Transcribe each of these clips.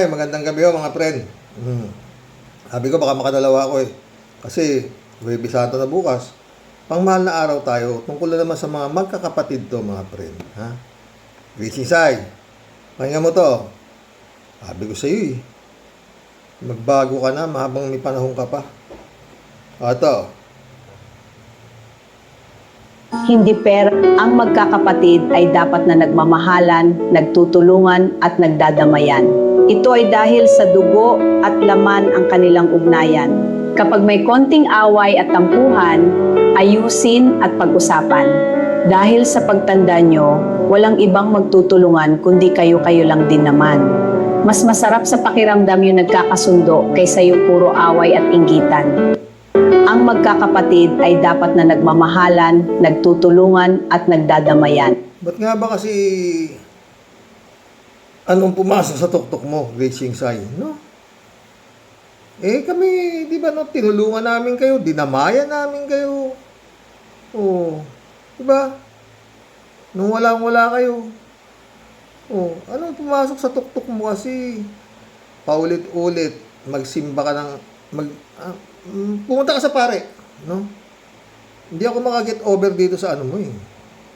Magandang gabi mga friend. Sabi ko baka makadalawa ako eh. Kasi Huwebes Santo na bukas. Pangmahal na araw tayo. Tungkol na naman sa mga magkakapatid to mga friend. Ha? Risisay. Pahinga mo to. Sabi ko sa iyo eh. Magbago ka na mahabang may panahon ka pa. Ito. Hindi per ang magkakapatid ay dapat na nagmamahalan, nagtutulungan at nagdadamayan. Ito ay dahil sa dugo at laman ang kanilang ugnayan. Kapag may konting away at tampuhan, ayusin at pag-usapan. Dahil sa pagtanda nyo, walang ibang magtutulungan kundi kayo-kayo lang din naman. Mas masarap sa pakiramdam yung nagkakasundo kaysa yung puro away at inggitan. Ang magkakapatid ay dapat na nagmamahalan, nagtutulungan at nagdadamayan. Ba't nga ba kasi anong pumasok sa tuktok mo, Racing Sai, no? Eh kami, di ba no, tinulungan namin kayo, dinamayan namin kayo. Oh, di ba? Nung walang-wala kayo. Oh, anong pumasok sa tuktok mo kasi? Paulit-ulit, magsimba ka ng, pumunta ka sa pare, no? Hindi ako makaget over dito sa ano mo eh.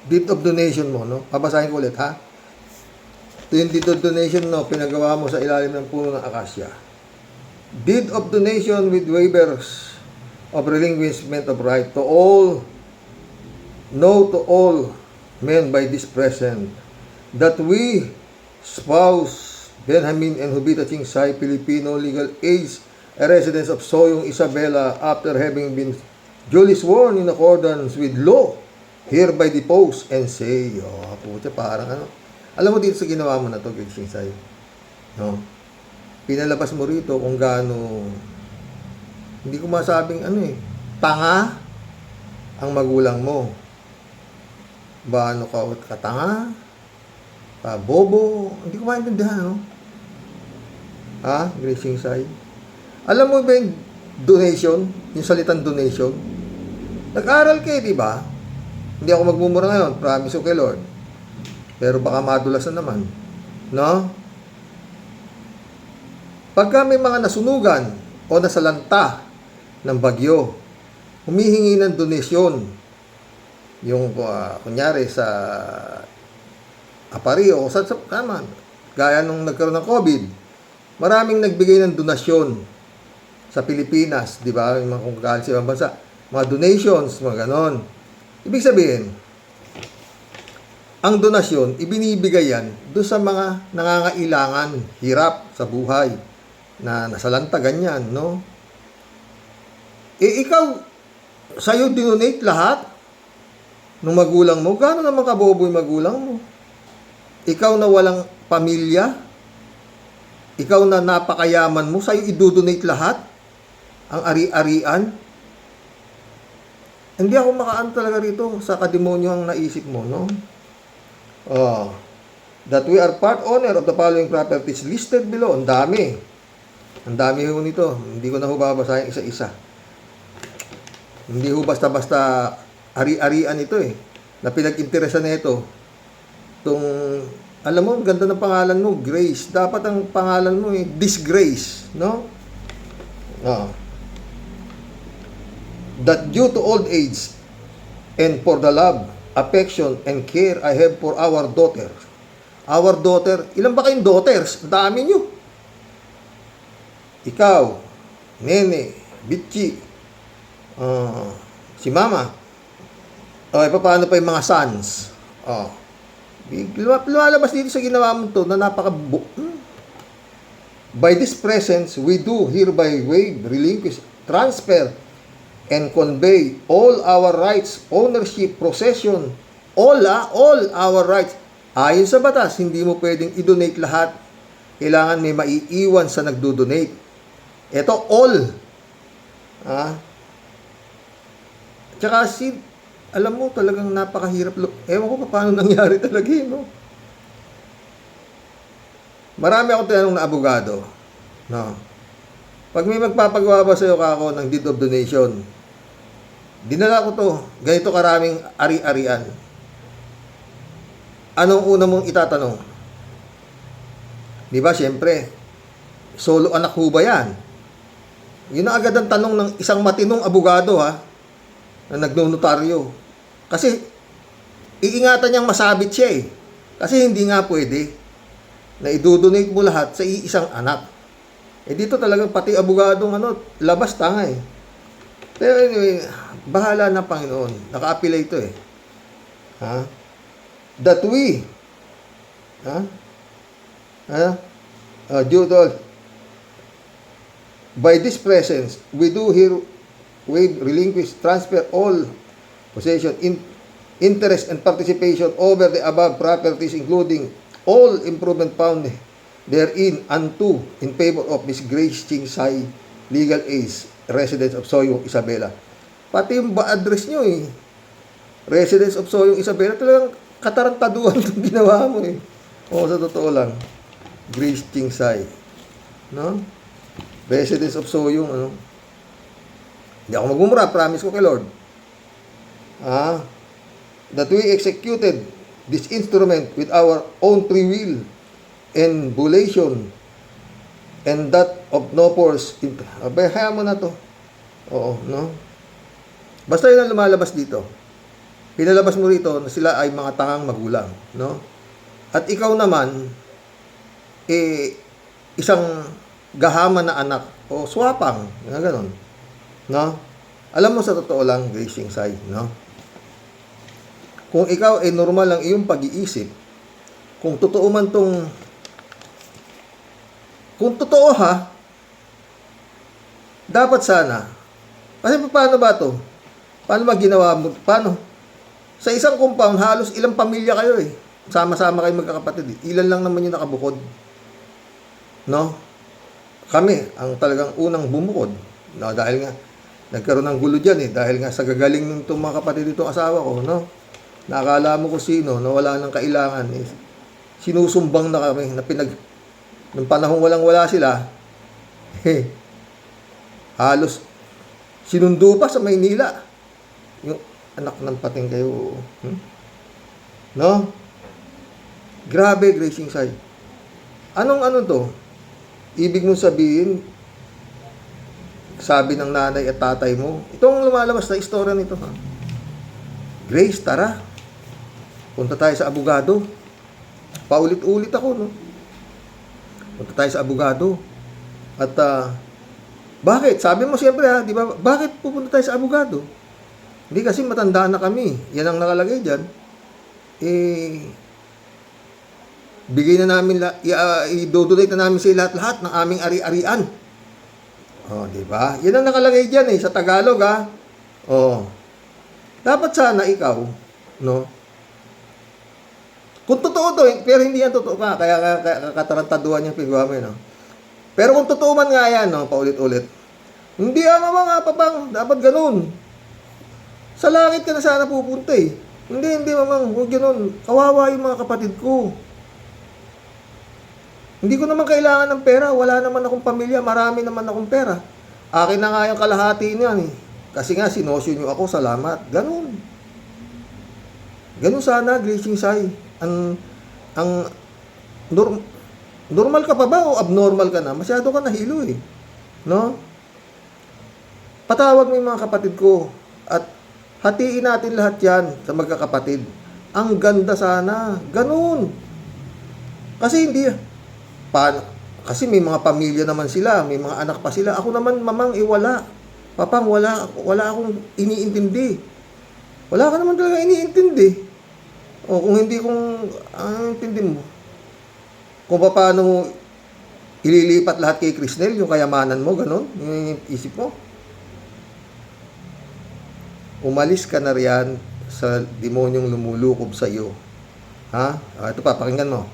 Deed of donation mo, no? Babasahin ko ulit, ha? Ito yung deed of donation, no? Pinagawa mo sa ilalim ng puno ng akasya. Deed of donation with waivers of relinquishment of right to all, no to all men by this present, that we, spouse Benjamin and Jovita Chingsay, Filipino, legal age, a resident of Soyong, Isabela, after having been duly sworn in accordance with law, hereby depose and say, oh, puta, parang ano. Alam mo dito sa ginawa mo na to, Chingsay, no? Pinalabas mo rito kung gaano, hindi ko masabing ano eh, tanga ang magulang mo. Baano ka katanga, bobo, hindi ko maintindihan, no? Ha, Gracing Sai? Alam mo ba yung donation, yung salitang donation? Nag-aral kayo, di ba? Hindi ako magmumura ngayon, promise ko kay Lord. Pero baka madulas na naman, no? Pagka may mga nasunugan o nasalanta ng bagyo, humihingi ng donasyon. Yung kunyari sa Apario o sa kaman, gaya nung nagkaroon ng COVID, maraming nagbigay ng donasyon sa Pilipinas, di ba? Yung mga kung galing sa ibang bansa, mga donations, mga ganon. Ibig sabihin, ang donasyon, ibinibigay yan doon sa mga nangangailangan, hirap sa buhay, na nasalanta ganyan, no? Eh, ikaw, sa'yo dinonate lahat ng magulang mo. Gano'n naman kabobo yung magulang mo? Ikaw na walang pamilya, ikaw na napakayaman mo, sa'yo idodonate lahat ang ari-arian. Hindi ako makaan talaga rito sa kademonyo ang naisip mo, no? That we are part owner of the following properties listed below. Ang dami. Ang dami ho nito. Hindi ko na ho babasahin isa-isa. Hindi ho basta-basta ari-arian ito eh. Na pinag-interesan na ito. Alam mo, ganda ng pangalan mo, Grace. Dapat ang pangalan mo eh, Disgrace. No? That due to old age and for the love, affection, and care I have for our daughter. Our daughter, ilan ba kayong daughters? Ang dami nyo. Ikaw, Nene, Bitchi, si Mama. Paano pa yung mga sons? Lumalabas dito sa ginawa mo to na By this presence, we do hereby waive, relinquish, transfer, and convey all our rights, ownership, possession, all our rights. Ayon sa batas, hindi mo pwedeng i-donate lahat. Kailangan may maiiwan sa nagdo-donate. Ito, all. Tsaka alam mo, talagang napakahirap. Ewan ko pa paano nangyari talaga no? Marami ako tinanong na abogado. No? Pag may magpapagawa ba sa'yo kako ng deed of donation, dinala ko to, ganito karaming ari-arian. Anong una mong itatanong? Di ba, syempre, Solo anak ho ba yan? Yun ang agad ang tanong ng isang matinong abogado ha, na nagnonotaryo. Kasi, iingatan niyang masabit siya eh. Kasi hindi nga pwede na idodonate mo lahat sa iisang anak. Eh dito talagang pati abogadong labas tanga eh. Pero anyway, bahala na Panginoon. Naka-appeal ito eh. Ha? That we, due to, by this presence, we do herewith relinquish, transfer all possession, interest, and participation over the above properties, including all improvement found therein unto in favor of Miss Grace Ching Sai, legal age, residence of Soyong, Isabela. Pati yung address nyo eh. Residence of Soyong, Isabela, talagang katarantaduhan itong ginawa mo eh. Oo, sa totoo lang. Grace Ching Sai. No? Residence of Soyong, Hindi ako magmumura, promise ko kay Lord. That we executed this instrument with our own free will and volition, and that of no force. Hayaan mo na to. Oo, no? Basta yun ang lumalabas dito. Pinalabas mo rito na sila ay mga tangang magulang, no? At ikaw naman, isang gahaman na anak, o swapang, gano'n, no? Alam mo sa totoo lang, Grace Ching Sai, no? Kung ikaw ay normal ang iyong pag-iisip, kung totoo dapat sana, kasi paano ba to? Paano ba ginawa mo? Paano? Sa isang compound, halos ilang pamilya kayo eh. Sama-sama kayo magkakapatid. Ilan lang naman yung nakabukod. No? Kami, ang talagang unang bumukod. No, dahil nga, nagkaroon ng gulo dyan eh. Dahil nga sa gagaling ng itong mga kapatid itong asawa ko, no? Nakakala mo kung sino, na wala nang kailangan. Eh, sinusumbang na kami, nung panahong walang-wala sila, halos, sinundo pa sa Maynila. Yung anak ng pating kayo. No? Grabe, Grace Ching Sai. Anong to? Ibig mong sabihin, sabi ng nanay at tatay mo, itong lumalabas na istorya nito, ha? Grace, tara. Punta tayo sa abogado. Paulit-ulit ako, no? Punta tayo sa abogado. At, bakit? Sabi mo siyempre, ha? Di ba? Bakit pupunta tayo sa abogado? Hindi kasi matanda na kami. Yan ang nakalagay dyan. Bigay na namin, i-donate na namin sa lahat-lahat ng aming ari-arian. Oh, di ba? Yan ang nakalagay dyan sa Tagalog, ha? Oh. Dapat sana ikaw, no? Kung totoo to, pero hindi yan totoo ka, kaya katarantaduhan yung pigwa mo, no? Pero kung totoo man nga yan, no, paulit-ulit, hindi mga papang, dapat ganun. Sa langit ka na sana pupunta eh. Hindi mamang, huwag ganun. Kawawa yung mga kapatid ko. Hindi ko naman kailangan ng pera. Wala naman akong pamilya. Marami naman akong pera. Akin na nga yung kalahati niyan eh. Kasi nga, sinosyo nyo ako. Salamat. Ganun. Ganun sana, Grace Ching Sai. Normal ka pa ba o abnormal ka na? Masyado ka nahilo eh. No? Patawag mo yung mga kapatid ko. At hatiin natin lahat yan sa magkakapatid. Ang ganda sana. Ganun. Kasi hindi... Kasi may mga pamilya naman sila, may mga anak pa sila. Ako naman, mamang, wala. Papang, wala akong iniintindi. Wala ka naman talaga iniintindi. O kung hindi intindi mo. Kung paano mo ililipat lahat kay Crisnel, yung kayamanan mo, ganun, yung isip mo. Umalis ka na riyan sa demonyong lumulukob sa iyo. Ha? Ito pa, pakinggan mo.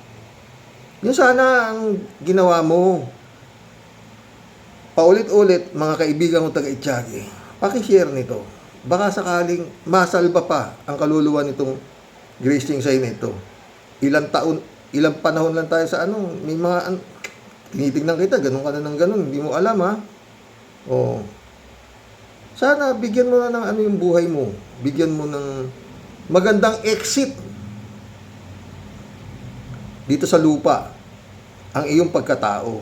Yun sana ang ginawa mo. Paulit-ulit, mga kaibigan kong taga-Itiyagi, pakishare nito. Baka sakaling masalba pa ang kaluluwa nitong Grace Ching Sai nito. Ilang panahon lang tayo sa may mga, tinitignan kita, ganun ka na ng ganun, hindi mo alam ha. O, sana bigyan mo na ng yung buhay mo. Bigyan mo ng magandang exit dito sa lupa ang iyong pagkatao.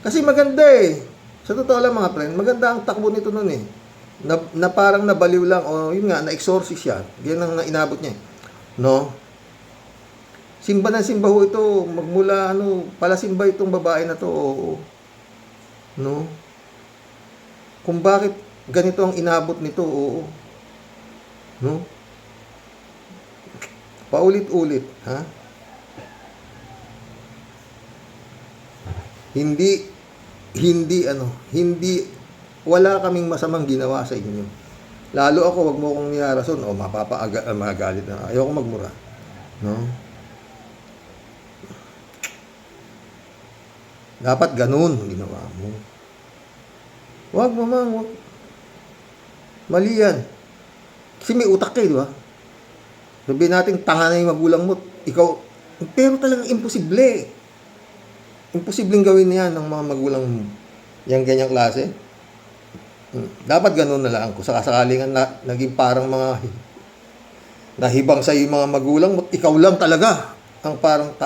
Kasi maganda eh. Sa totoo lang mga friend, maganda ang takbo nito nun eh. Na parang nabaliw lang, o yun nga, na-exorcist siya. Yan ang inabot niya eh. No? Simba ng simba ho ito, magmula pala simba itong babae na to, oo. No? Kung bakit ganito ang inabot nito, oo. No? Paulit-ulit, ha? Hindi, wala kaming masamang ginawa sa inyo. Lalo ako, wag mo akong niyarason, o magagalit na. Ayoko magmura. No? Dapat ganun ginawa mo. Wag mamang, wag. Mali yan. Kasi may utak kayo, di ba? Sabihin natin, tanga na yung magulang mo. Ikaw, pero talagang imposible. Imposibleng gawin yan ng mga magulang mo. Yang ganyang klase. Dapat ganun na lang. Kung sakasakaling naging parang mga nahibang sa yung mga magulang mo, ikaw lang talaga ang parang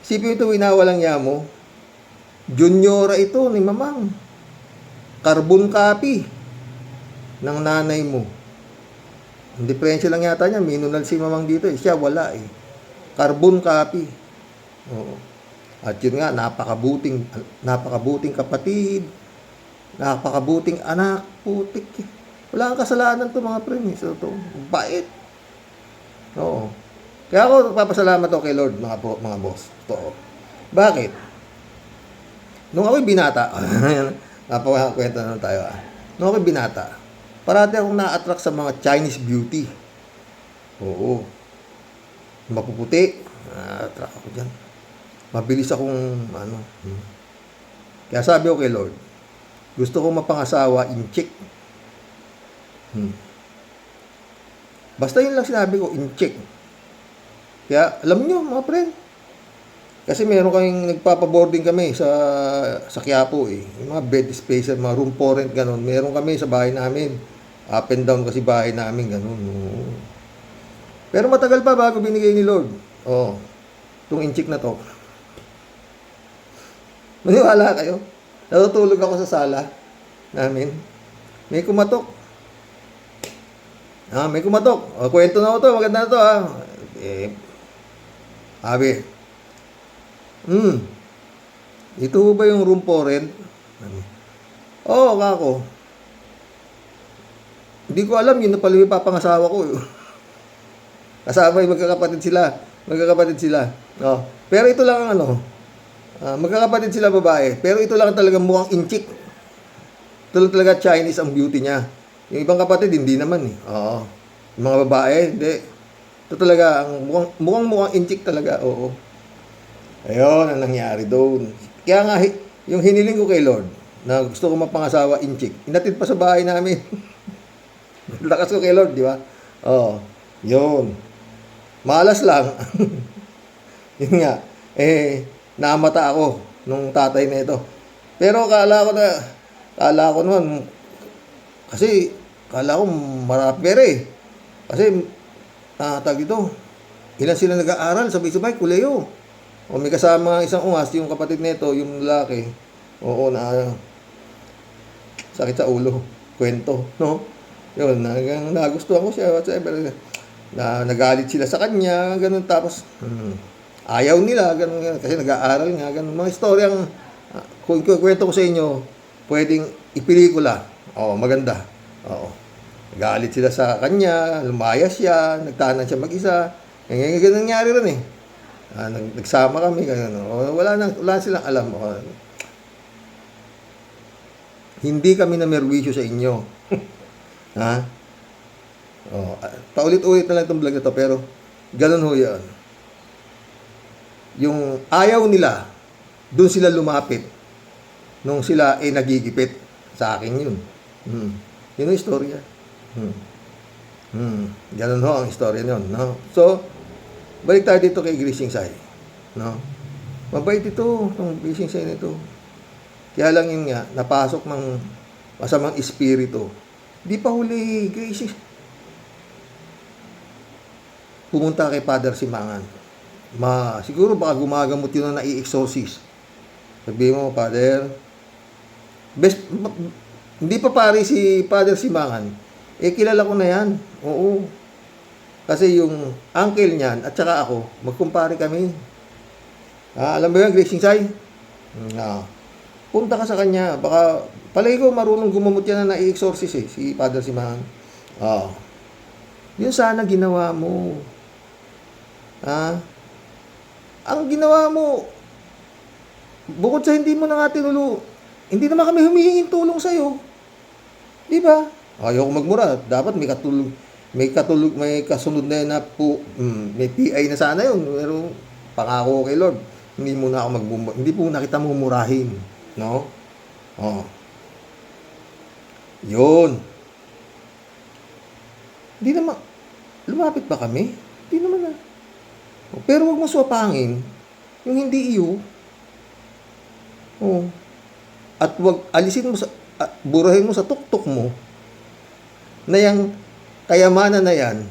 Isipin ito, winawalang niya mo. Juniora ito ni mamang. Carbon copy ng nanay mo. Ang diferensya lang yata niya, minunal si mamang dito eh. Siya wala eh. Carbon copy. Oo. At yun nga, napakabuting kapatid, napakabuting anak, putik. Wala kang kasalanan to mga premis. Ito, bait. Oo. Kaya ako nagpapasalamat ako kay Lord, mga boss. Totoo. Bakit? Nung ako'y binata, napakwento na tayo Nung ako'y binata, parati akong na-attract sa mga Chinese beauty. Oo. Mapuputi. Na-attract ako dyan. Mabilis akong, Kaya sabi ko kay Lord, gusto ko mapangasawa in chick. Basta yun lang sinabi ko, in chick. Kaya, alam nyo, mga friend, kasi meron kaming nagpapaboarding kami sa Quiapo eh. Yung mga bed space, mga room for rent, ganun. Meron kami sa bahay namin. Up and down kasi bahay namin, ganun. Pero matagal pa bago binigay ni Lord. Oo. Itong inchik na to. Maniwala kayo? Natutulog ako sa sala namin. May kumatok. May kumatok. Kwento na ko to. Maganda na to sabi, ito ba yung room for rent? Oo, kako. Hindi ko alam, yun na pala yung papangasawa ko. Kasama yung magkakapatid sila. Oh. Pero ito lang ang magkakapatid sila babae. Pero ito lang talaga mukhang inchik. Ito lang talaga Chinese ang beauty niya. Yung ibang kapatid, hindi naman eh. Oo. Yung mga babae, hindi. Ito talaga, ang mukhang inchik talaga. Oo. Ayun, ang nangyari doon. Kaya nga, yung hiniling ko kay Lord, na gusto ko mapangasawa inchik, inatid pa sa bahay namin. Lakas ko kay Lord, di ba? Oo. Yun. Malas lang. Yun nga. Namata ako nung tatay na ito. Pero kala ko naman, kasi kala ko marami pera eh. Kasi, tag ito, ilan sila nag-aaral, sabay-sabay, kuleyo. O may kasama isang ungas, yung kapatid nito, yung lalaki. Oo, sakit sa ulo. Kwento, no? Yun, nagustuhan ko siya, whatsoever. Nagalit sila sa kanya, ganun. Tapos, ayaw nila, ganun. Kasi nag-aaral nga, ganun. Mga istoryang, kung kwento ko sa inyo, pwedeng ipelikula. Oo, maganda. Oo. Nagalit sila sa kanya, lumayas siya, nagtanan siya mag-isa. Ganun nangyari rin eh. Nagsama kami, ganun. Wala silang alam. Hindi kami na merwisyo sa inyo. Ha? Paulit-ulit na lang itong vlog na to, pero ganun ho yan. Yung ayaw nila, doon sila lumapit. Nung sila nagigipit. Sa akin yun. Yun ang istorya. Ganun ho ang istorya nun. No? So, balik tayo dito kay Grising Sai. No? Mabait ito, itong Grising Sai nito. Kaya lang yun nga, napasok ng masamang espiritu. Di pa huli, Grising. Pumunta kay Father Simangan. siguro baka gumagamot yun na nai-exorcist. Sabihin mo, Father, hindi pa pare si Father Simangan. Kilala ko na yan. Oo. Kasi yung uncle niyan at saka ako, magkumpare kami. Alam mo yan, Grace Sai? Punta ka sa kanya. Baka, palagi ko marunong gumamot yan na nai-exorcist si Father Simangan. Yun sana ginawa mo. Ang ginawa mo, bukod sa hindi mo na nga hindi naman kami humihinging tulong sa'yo. Diba? Ayoko magmura. Dapat may kasunod na yun na may PI na sana yun. Pero pangako ko kay Lord, hindi po na kita mumurahin. No? Yun. Hindi naman, lumapit ba kami? Hindi naman na. Pero huwag mo swapangin yung hindi iyo. At burahin mo sa tuktok mo na yung kayamanan na yan,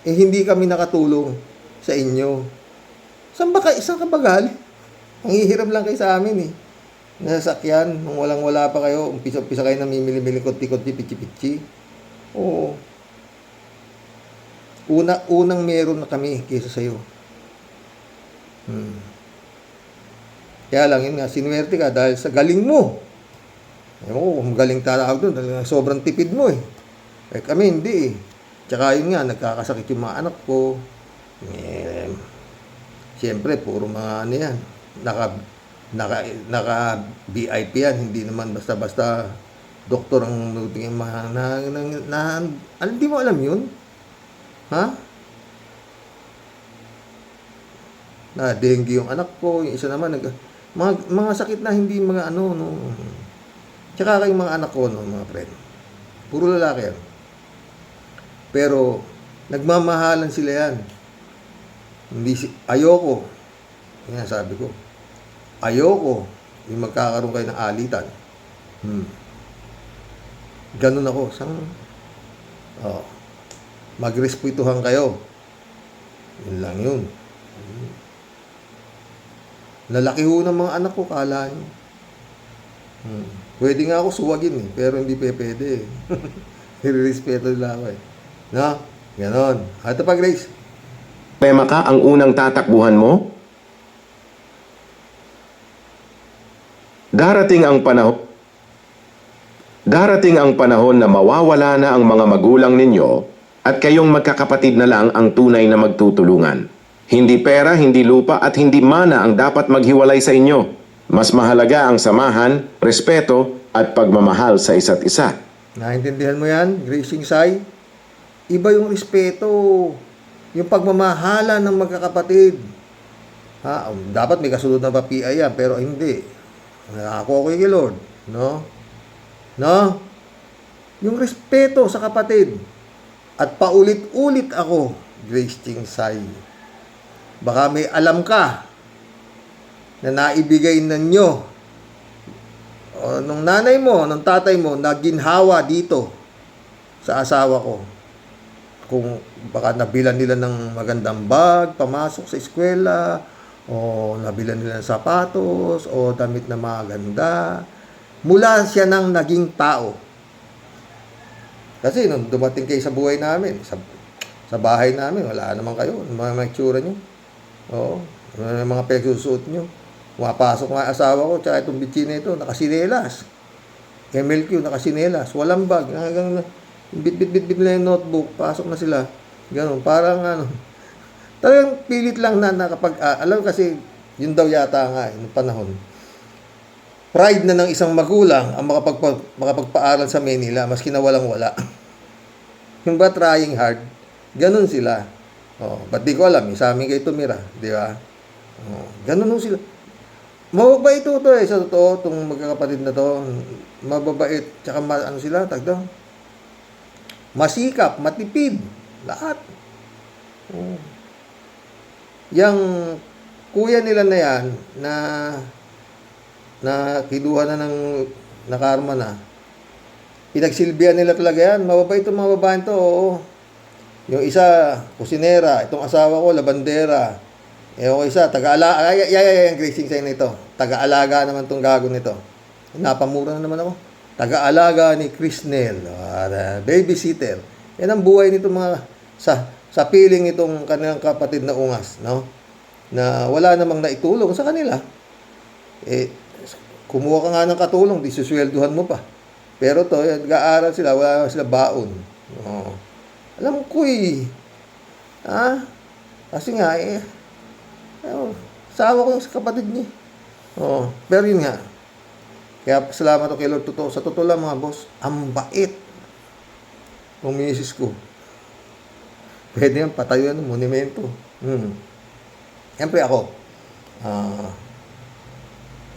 hindi kami nakatulong sa inyo. Saan ka bagal? Ang hihirap lang kayo sa amin Nasasakyan, nung walang-wala pa kayo, umpisa-umpisa kayo namimili-mili, konti-konti, pichi-pichi. Oo. Unang meron na kami kaysa sa'yo. Kaya lang, yun nga, sinuwerte ka dahil sa galing mo. Ewan ko kung galing tawag doon, dahil sobrang tipid mo kami hindi Tsaka yun nga, nagkakasakit yung mga anak ko. Siyempre, puro mga ano yan. Naka-VIP yan, hindi naman basta-basta doktor ang nuting mga hindi mo alam yun? Na dengue yung anak ko, yung isa naman mga sakit na hindi mga Tsaka kayong mga anak ko mga friend. Puro lalaki yan. Pero nagmamahalan sila yan. Ayoko. Yan sabi ko. Ayoko yung magkakaroon kayo ng alitan. Ganun ako. Magrespetuhan kayo. Yun lang yun. Lalaki ho ng mga anak ko, kala nyo. Pwede nga ako suwagin pero hindi pwede Nire-respeto nila ako No? Ganon. Ito pa, Grace. Problema ka ang unang tatakbuhan mo? Darating ang panahon na mawawala na ang mga magulang ninyo at kayong magkakapatid na lang ang tunay na magtutulungan. Hindi pera, hindi lupa at hindi mana ang dapat maghiwalay sa inyo. Mas mahalaga ang samahan, respeto at pagmamahal sa isa't isa. Naintindihan mo yan, Gracing Sai? Iba yung respeto, yung pagmamahala ng magkakapatid. Dapat may kasunod na pa PI yan, pero hindi. Ako kay Lord, no? Yung respeto sa kapatid. At paulit-ulit ako, Gracing Sai. Baka may alam ka na naibigay ninyo nung nanay mo, nung tatay mo, na ginhawa dito sa asawa ko. Kung baka nabilan nila ng magandang bag, pamasok sa eskwela, o nabilan nila ng sapatos, o damit na maganda. Mula siya ng naging tao. Kasi nung dumating kayo sa buhay namin, sa bahay namin, wala naman kayo. Mga itsura nyo. Oo. Mga pagsusuot nyo. Pumapasok nga asawa ko, tsaka itong bitsina ito, nakasinelas. MLQ, nakasinelas. Walang bag. Hanggang bit nila yung notebook, pasok na sila. Ganun, parang talagang pilit lang na nakapag, alam kasi, yun daw yata nga, noong panahon. Pride na ng isang magulang ang makapagpaaral sa Manila, maski na walang-wala. Yung ba trying hard? Ganun sila. Ba't di ko alam, sa amin kayo tumira, di ba? Ganun sila. Mababait ito sa totoo, itong magkakapatid na to. Mababait, tsaka sila, tagdaw. Masikap, matipid, lahat. Yang kuya nila na yan, na kinuha na ng nakarma na, pinagsilbihan nila talaga yan. Mababait itong mga babaeng to, oo. Yung isa, kusinera, itong asawa ko, labandera. Eh, okay sa, taga-alaga, ay, gracing sign na ito. Taga-alaga naman tong gago nito. Napamura na naman ako. Taga-alaga ni Krisnel, babysitter. Yan ang buhay nito mga, sa piling itong kanilang kapatid na ungas, no? Na wala namang naitulong sa kanila. Eh, kumuha ka nga ng katulong, di suswelduhan mo pa. Pero to, nag-aaral sila, wala sila baon. Oh. Alam ko eh. Kasi nga eh, sawa ko yung kapatid niya. Oh, pero yun nga. Kaya salamat ako kay Lord. Totoo. Sa totoo lang mga boss, ang bait ng misis ko. Pwede yan, patayo yan ng monumento. Siyempre ako,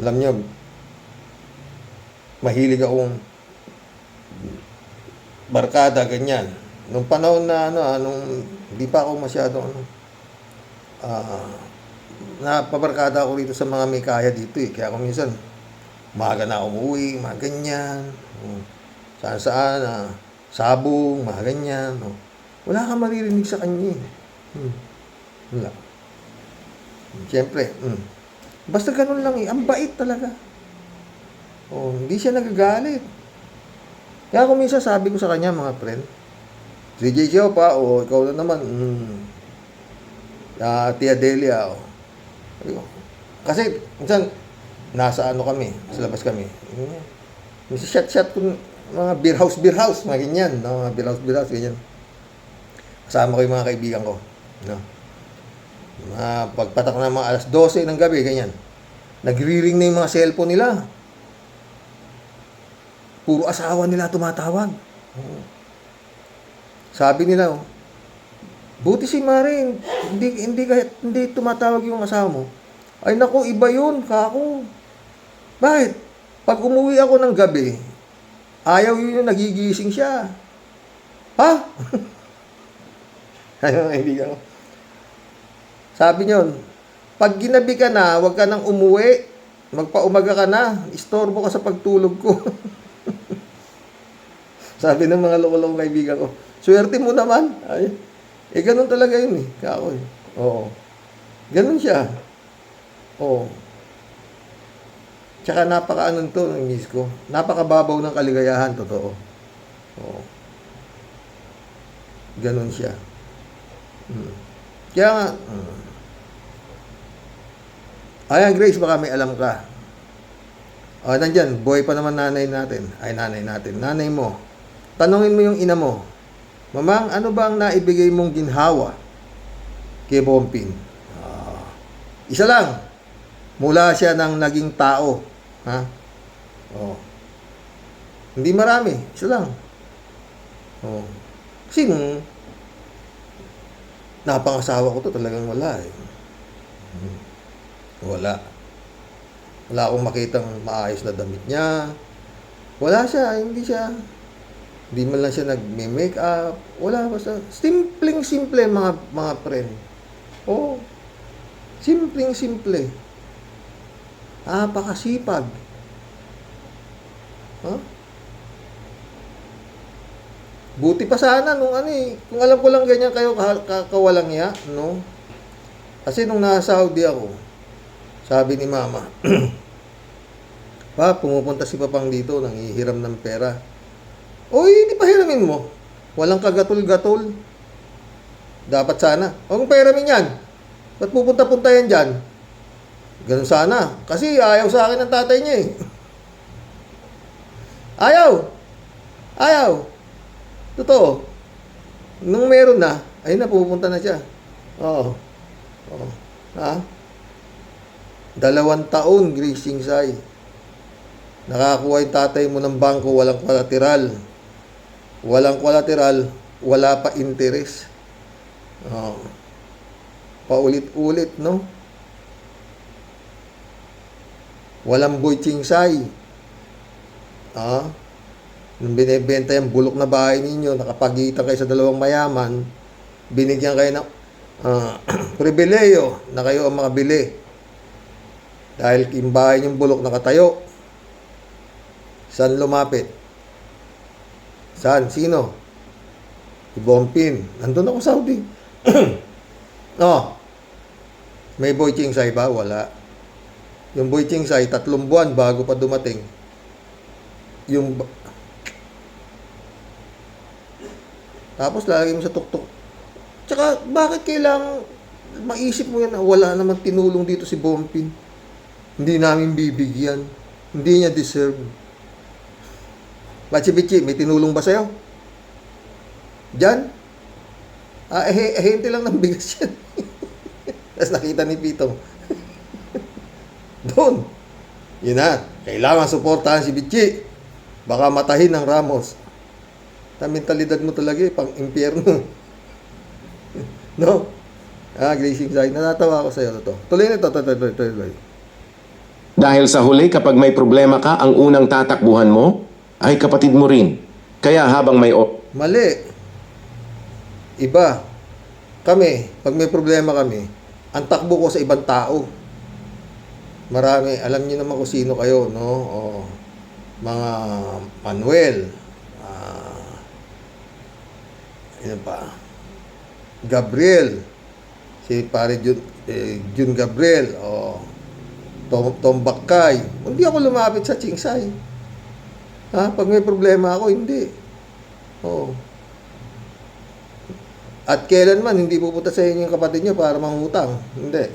alam niyo, mahilig akong barkada, ganyan. Nung panahon na, nung hindi pa ako masyado, napabarkada ako rito sa mga may kaya dito eh. Kaya kung minsan, maaga na umuwi, mga ganyan. Saan-saan, sabong, mga ganyan. Wala kang maririnig sa kanya eh. Wala. Siyempre, basta ganun lang eh. Ang bait talaga. Hindi siya nagagalit. Kaya kung minsan sabi ko sa kanya, mga friend, si JJ pa, ikaw na naman, Tia Delia, kasi, minsan, nasa kami, sa labas kami. Minsan shot kung mga beer house, mga ganyan, no? Mga beer house, ganyan. Kasama ko yung mga kaibigan ko, no? Pagpatak na mga alas 12 ng gabi, ganyan. Nagri-ring na yung mga cellphone nila. Puro asawa nila tumatawag. Sabi nila, buti si Maring, hindi tumatawag yung asawa mo. Ay naku, iba yun, kako. Bakit? Pag umuwi ako ng gabi, ayaw yun yung nagigising siya. Ha? Ayun, kaibigan ko. Sabi niyon, pag ginabi ka na, huwag ka nang umuwi. Magpaumaga ka na. Istorbo ka sa pagtulog ko. Sabi ng mga loko-lokong kaibigan ko, swerte mo naman. Ay, ganun talaga yun eh. Kako eh. Oo. Ganun siya. Oo. Tsaka napaka-anon to ng miss ko. Napakababaw ng kaligayahan, totoo. Oo. Ganun siya. Kaya nga, ayan Grace, baka may alam ka. Nandyan, boy pa naman nanay natin. Nanay mo. Tanungin mo yung ina mo, Mamang, ano ba ang naibigay mong ginhawa kay Bompin? Isa lang. Mula siya ng naging tao. Ha? Hindi marami. Isa lang. Kasi napangasawa ko to talagang wala eh. Wala. Wala akong makitang maayos na damit niya. Wala siya. Hindi man lang siya nag-make up. Wala. Basta simpleng-simple mga friend. Simpleng-simple. Napakasipag. Buti pa sana nung kung alam ko lang ganyan kayo kawalang ya, no? Kasi nung nasa Saudi ako, sabi ni Mama, pumupunta si Papang dito, nanghihiram ng pera. Hindi pa hiramin mo. Walang kagatol-gatol. Dapat sana. Huwag mong pahiramin yan. Ba't pupunta-punta yan dyan? Ganun sana. Kasi ayaw sa akin ng tatay niya eh. Ayaw. Totoo. Nung meron na, ayun na, pupunta na siya. Oo. 2 taon, Gracing Sai. Nakakuha yung tatay mo ng bangko, walang collateral. Wala pa interest. Paulit-ulit, no? Walang boy chingsay. Nung binibenta yung bulok na bahay ninyo, nakapagitan kayo sa dalawang mayaman, binigyan kayo ng pribileyo na kayo ang makabili. Dahil yung bahay niyong bulok nakatayo. Saan lumapit? Saan? Sino? Si Bompin. Nandun ako Saudi. May boy chingsay ba? Wala. Yung boy chingsay, 3 buwan bago pa dumating. Yung... Tapos lagi mo sa tuktok. Tsaka, bakit kailangan maisip mo yan na wala naman tinulong dito si Bompin? Hindi namin bibigyan. Hindi niya deserve. Ba't si Bichi, may tinulong ba sa'yo? Diyan? Ahente lang ng bigas yan. Tapos nakita ni Pitong. Doon. Yun na. Kailangan suportahan si Bichi. Baka matahin ng Ramos. Ta mentalidad mo talaga pang impyerno. No? Gracing side. Natatawa ako sa'yo. Tuloy na ito. Tuloy. Dahil sa huli kapag may problema ka, ang unang tatakbuhan mo ay kapatid mo rin. Kaya habang may Mali. Iba. Kami, pag may problema kami, ang takbo ko sa ibang tao. Marami, alam niyo naman kung sino kayo, no? O, mga Manuel, ano pa? Gabriel, si pare Jun Gabriel, o Tom Bakay. Hindi ako lumapit sa Chingsay. Pag may problema ako, hindi. Oo. At kailanman hindi pupunta sa inyo yung kapatid niyo para mangutang. Hindi.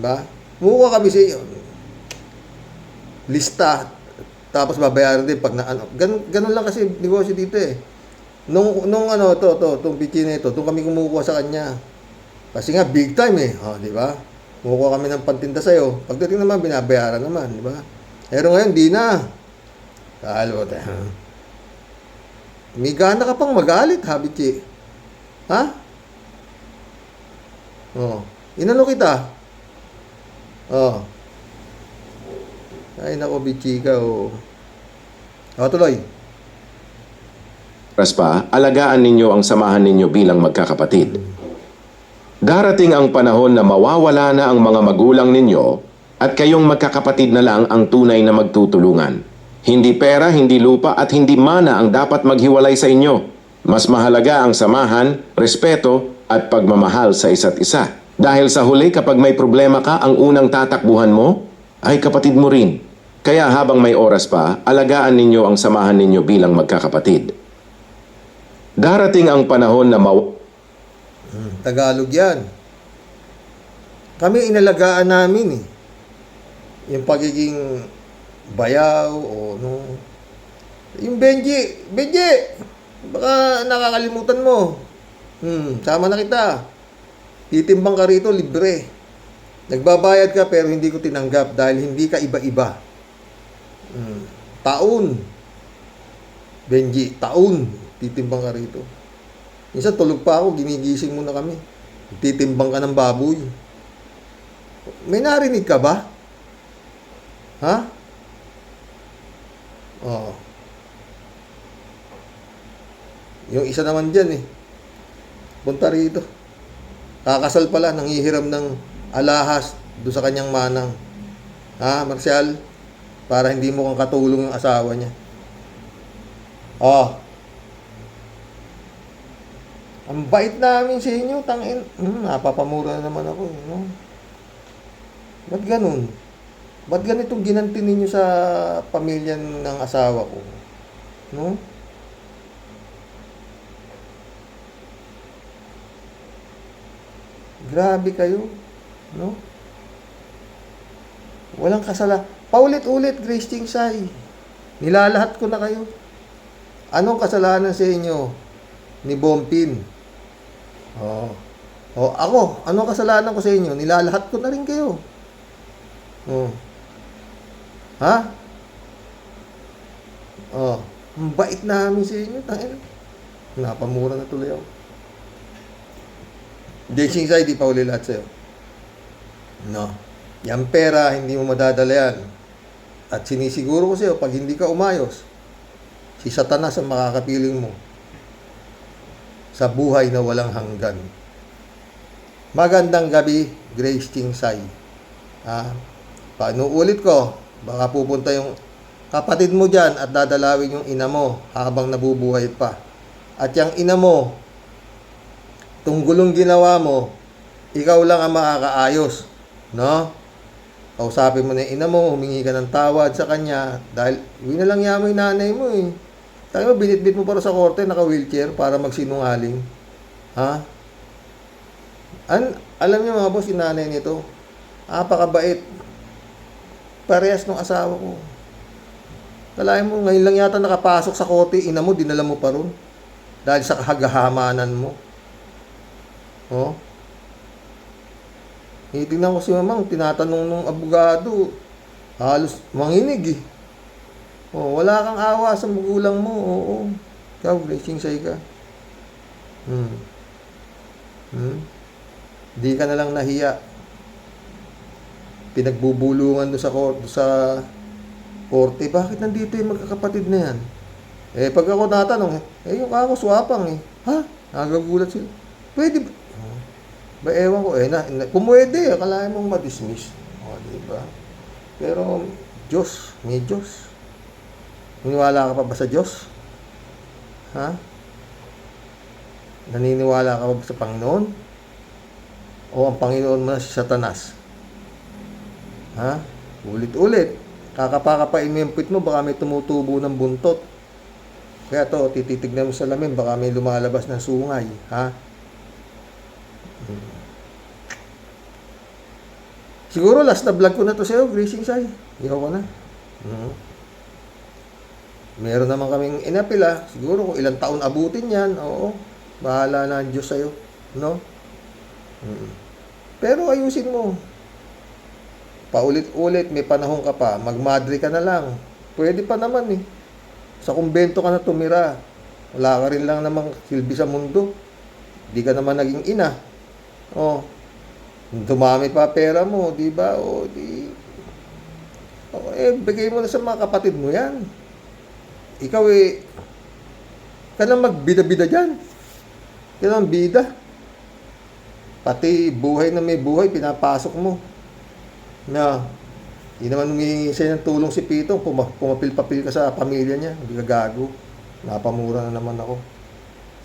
Ba? Mukha kami sa inyo. Lista. Tapos babayaran din pag na ano. Ganun lang kasi negosyo dito eh. Nung itong pitchin na ito, itong kami kumukuha sa kanya. Kasi nga big time eh. Di ba? Kumukuha kami ng pantinda sa'yo. Pagdating naman, binabayaran naman. Di ba? Pero ngayon, di na. Kalo tayo. May gana ka pang magalit, Bichi. Inano kita? Ay, nako, Bichi ka, tuloy. oras pa, alagaan ninyo ang samahan ninyo bilang magkakapatid. Darating ang panahon na mawawala na ang mga magulang ninyo at kayong magkakapatid na lang ang tunay na magtutulungan. Hindi pera, hindi lupa at hindi mana ang dapat maghiwalay sa inyo. Mas mahalaga ang samahan, respeto at pagmamahal sa isa't isa. Dahil sa huli kapag may problema ka, ang unang tatakbuhan mo ay kapatid mo rin. Kaya habang may oras pa, alagaan ninyo ang samahan ninyo bilang magkakapatid. Darating ang panahon na Tagalog yan. Kami inalagaan namin eh. Yung pagiging bayaw o no. Yung Benji, baka nakakalimutan mo. Sama na kita. Titimbang ka rito, libre. Nagbabayad ka pero hindi ko tinanggap dahil hindi ka iba-iba. Taon. Benji, taon. Titimbang ka rito. Minsan tulog pa ako, ginigising mo na kami. Titimbang ka ng baboy. May narinig ka ba? Yung isa naman dyan eh. Punta rito. Kakasal pala, nanghihiram ng alahas doon sa kanyang manang. Marcial? Para hindi mo kang katulong yung asawa niya. Ang bait namin sa inyo, tangin. Napapamura na naman ako. No? Ba't ganun? Ba't ganitong ginanti ninyo sa pamilya ng asawa ko? No? Grabe kayo. No? Walang kasala. Paulit-ulit, Grace Chingsay. Nilalahat ko na kayo. Anong kasalanan sa inyo ni Bompin? Ako, anong kasalanan ko sa inyo? Nilalahat ko na rin kayo. Ang bait namin sa inyo. Napamura na tuloy ako. Jay Chingsay, di pa uli lahat sa'yo. No. Yang pera, hindi mo madadala yan. At sinisiguro ko sa'yo, pag hindi ka umayos, si Satanas ang makakapiling mo sa buhay na walang hanggan. Magandang gabi, Grace Chingsay. Panuulit ko, baka pupunta yung kapatid mo dyan at dadalawin yung ina mo habang nabubuhay pa. At yung ina mo, itong gulong ginawa mo, ikaw lang ang makakaayos. No? Kausapin mo na yung ina mo, humingi ka ng tawad sa kanya, dahil winalang mo yung nanay mo eh. Tayo mo, binitbit mo para sa korte, naka-wheelchair, para magsinungaling. Ha? Alam niyo mga boss, yung nanay nito, napakabait. Parehas ng asawa ko. Kalahin mo, ngayon lang yata nakapasok sa korte, ina mo, dinala mo pa ron. Dahil sa kahagahamanan mo. Oh? Tingnan ko si mamang, tinatanong nung abogado, halos manginig eh. Oh, wala kang awa sa magulang mo, oo. Ikaw, blessing sa'yo ka. Di ka na lang nahiya. Pinagbubulungan doon sa korte, bakit nandito yung magkakapatid na yan? Eh, pag ako natanong, yung ako swapang eh. Ha? Nagagulat sila. Pwede ba? Ba, ewan ko, pumwede, akalain mong ma-dismiss. O, diba? Pero, Diyos, may Diyos. Naniniwala ka pa ba sa Diyos? Ha? Naniniwala ka pa ba sa Panginoon? O ang Panginoon mo na si Satanas? Ha? Ulit-ulit. Kakapakapain mo yung pit mo, baka may tumutubo ng buntot. Kaya to, tititignan mo sa lamin, baka may lumalabas na sungay. Ha? Siguro last na vlog ko na to sa'yo, Gracing Sai. Ihaw ko na. Meron naman kaming inapila. Siguro kung ilang taon abutin yan, oo. Bahala na ang Diyos sa'yo. No? Pero ayusin mo. Paulit-ulit, may panahon ka pa. Magmadre ka na lang. Pwede pa naman eh. Sa kumbento ka na tumira. Wala ka rin lang namang silbi sa mundo. Di ka naman naging ina. Oh. Dumami pa pera mo, di ba? O, bigay mo na sa mga kapatid mo yan. Ikaw ka na magbida-bida dyan. Ka na bida. Pati buhay na may buhay, pinapasok mo. Na, hindi naman humingi sa'yo ng tulong si Pito, pumapil-papil ka sa pamilya niya, hindi ka gago. Napamura na naman ako.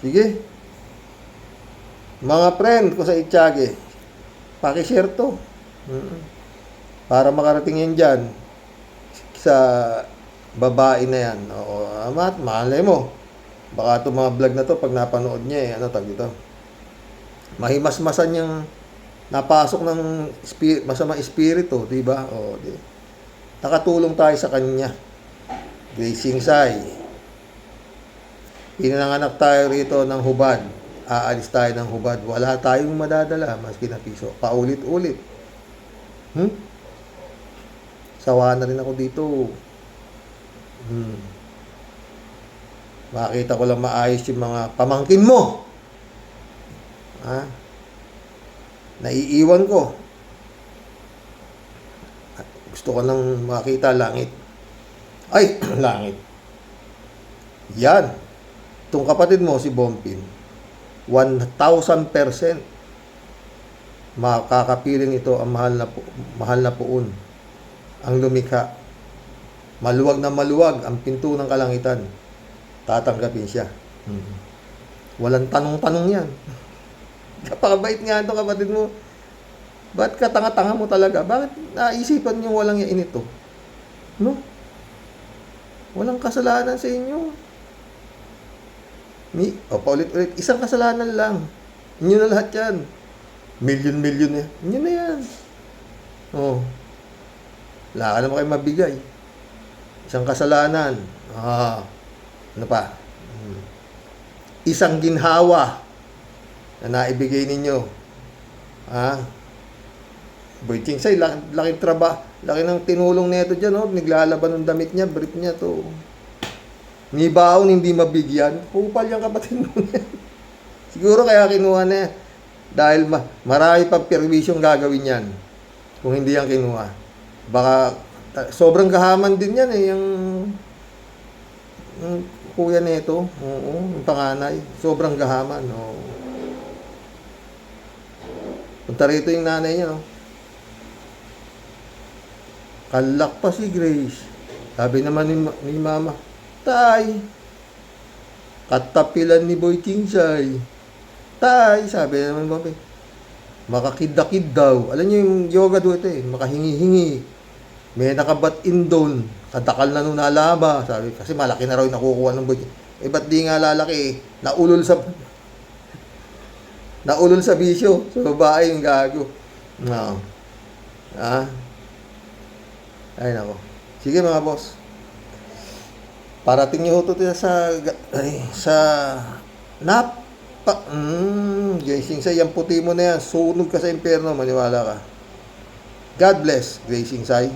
Sige. Mga friend ko sa Itiyage, paki-share to. Para makarating yan dyan sa babae na yan. Oo, amat, malay mo. Baka itong mga vlog na to, pag napanood niya tag dito. Mahimasmasan yung napasok ng masamang espiritu, di ba? O, di. Nakatulong tayo sa kanya. Gracing Sai. Pinanganak tayo rito ng hubad. Aalis tayo ng hubad. Wala tayong madadala, maski na piso. Paulit-ulit. Sawa na rin ako dito. Makita ko lang maayos yung mga pamangkin mo. Ha? Naiiwan ko. Gusto ko nang makita langit. Ay, langit. Yan. Itong kapatid mo, si Bompin. 1,000% makakapiling ito ang mahal na puon ang lumikha. Maluwag na maluwag ang pinto ng kalangitan. Tatanggapin siya. Walang tanong-tanong yan. Kapakabait nga ito kapatid mo. Ba't ka tanga-tanga mo talaga? Bakit naisipan niyo walang yain ito? No? Walang kasalanan sa inyo. Paulit-ulit, isang kasalanan lang. Inyo na lahat yan. Milyon-milyon yan. Inyo na yan. Oh. Wala ka naman kayo mabigay. Isang kasalanan. Ano pa? Isang ginhawa na naibigay ninyo. Boyching Sai, laking trabaho. Laki ng tinulong nito dyan. Naglalaban ng damit niya, brief niya to. May baon hindi mabigyan. Kupal yung kapatid mo yan. Siguro kaya kinuha na yan. Dahil marami pang perwisyong gagawin yan. Kung hindi yan kinuha. Baka sobrang gahaman din yan yung kuya nito. Oo, yung panganay. Sobrang gahaman. Oo. Punta rito yung nanay niya. Kalak pa si Grace. Sabi naman ni mama, Tay, katapilan ni Boy Kingsay. Tay, sabi naman babe, makakid daw. Alam niyo yung yoga doon ito eh, makahingi-hingi. May nakabat-in doon, kadakal na nung nalaba. Sabi, kasi malaki na raw yung nakukuha ng buhay. Eh, ba't di nga lalaki eh? Naulol sa bisyo. Sa babae yung gago. No. Ay, nako. Sige mga boss. Parating niyo ito sa Gracing Sai, yung puti mo na yan. Sunog ka sa impyerno, maniwala ka. God bless, Gracing Sai.